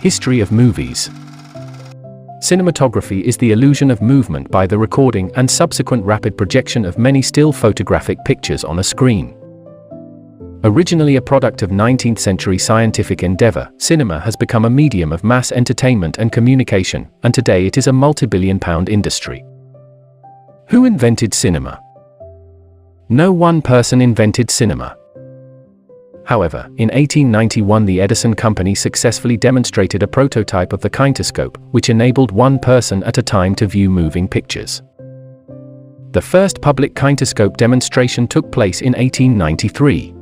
History of movies. Cinematography is the illusion of movement by the recording and subsequent rapid projection of many still photographic pictures on a screen. Originally a product of 19th century scientific endeavor, cinema has become a medium of mass entertainment and communication, and today it is a multi-billion-pound industry. Who invented cinema? No one person invented cinema. However, in 1891 the Edison Company successfully demonstrated a prototype of the kinetoscope, which enabled one person at a time to view moving pictures. The first public kinetoscope demonstration took place in 1893.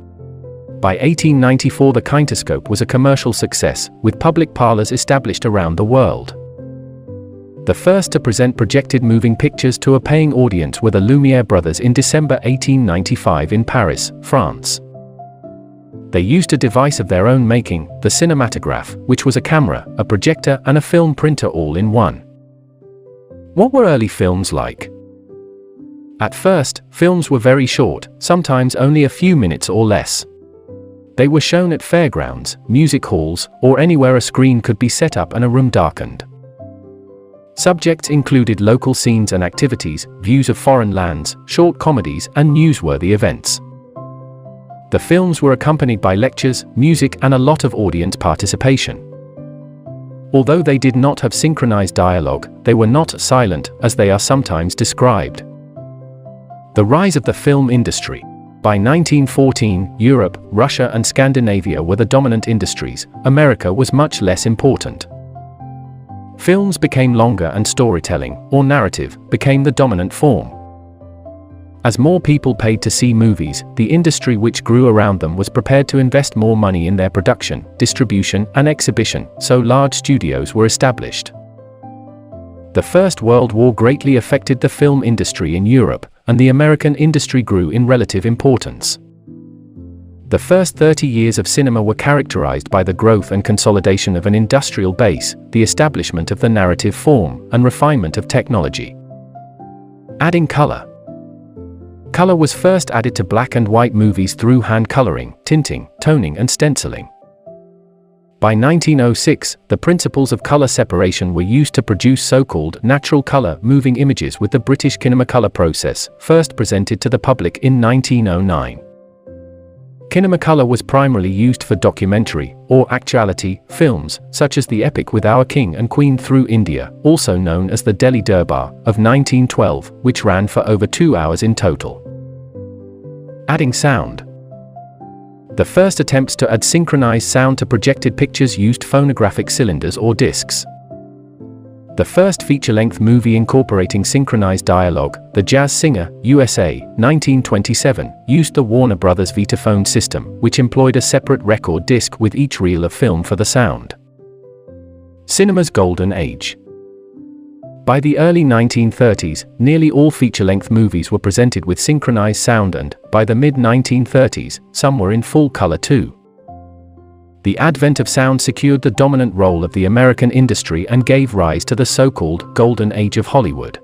By 1894 the kinetoscope was a commercial success, with public parlors established around the world. The first to present projected moving pictures to a paying audience were the Lumiere brothers in December 1895 in Paris, France. They used a device of their own making, the cinematograph, which was a camera, a projector and a film printer all in one. What were early films like? At first, films were very short, sometimes only a few minutes or less. They were shown at fairgrounds, music halls, or anywhere a screen could be set up and a room darkened. Subjects included local scenes and activities, views of foreign lands, short comedies, and newsworthy events. The films were accompanied by lectures, music, and a lot of audience participation. Although they did not have synchronized dialogue, they were not silent, as they are sometimes described. The rise of the film industry. By 1914, Europe, Russia, and Scandinavia were the dominant industries. America was much less important. Films became longer and storytelling, or narrative, became the dominant form. As more people paid to see movies, the industry which grew around them was prepared to invest more money in their production, distribution, and exhibition, so large studios were established. The First World War greatly affected the film industry in Europe, and the American industry grew in relative importance. The first 30 years of cinema were characterized by the growth and consolidation of an industrial base, the establishment of the narrative form, and refinement of technology. Adding color. Color was first added to black and white movies through hand coloring, tinting, toning, and stenciling. By 1906, the principles of color separation were used to produce so-called natural color moving images with the British Kinemacolor process, first presented to the public in 1909. Kinemacolor was primarily used for documentary, or actuality, films, such as the epic With Our King and Queen Through India, also known as the Delhi Durbar, of 1912, which ran for over 2 hours in total. Adding sound. The first attempts to add synchronized sound to projected pictures used phonographic cylinders or discs. The first feature-length movie incorporating synchronized dialogue, The Jazz Singer, USA, 1927, used the Warner Brothers Vitaphone system, which employed a separate record disc with each reel of film for the sound. Cinema's Golden Age. By the early 1930s, nearly all feature-length movies were presented with synchronized sound and, by the mid-1930s, some were in full color too. The advent of sound secured the dominant role of the American industry and gave rise to the so-called Golden Age of Hollywood.